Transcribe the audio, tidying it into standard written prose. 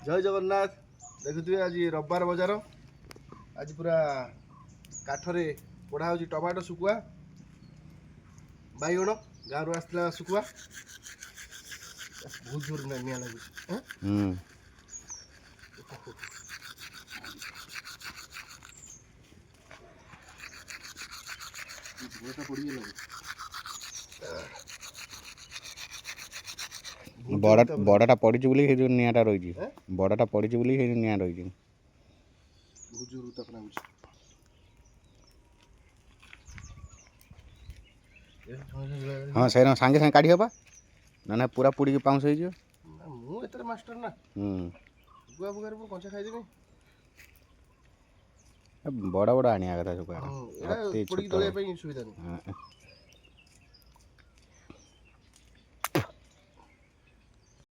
जय जगन्नाथ। देखुए आज रविवार बजार आज पूरा काठरे पोड़ा हो टमाटो शुखुआ बैगण गाँव रू आसला शुखुआ बहुत जोर निया लगे। बड़ाटा पड़ी बोली जो निआटा रही बड़ाटा पड़ी बोली निआ रही बहुत जोर उताप लाଗୁଛି। हाँ से सागे सागे काढ़ी हबा ना पूरा पुड़ी पाउंस हो मु एतरे मास्टर ना गुआ बुगार मु कंचा खाइदेबी बड़ा बड़ा आनिया कथा पुड़ी दलिया सुविधा नहीं।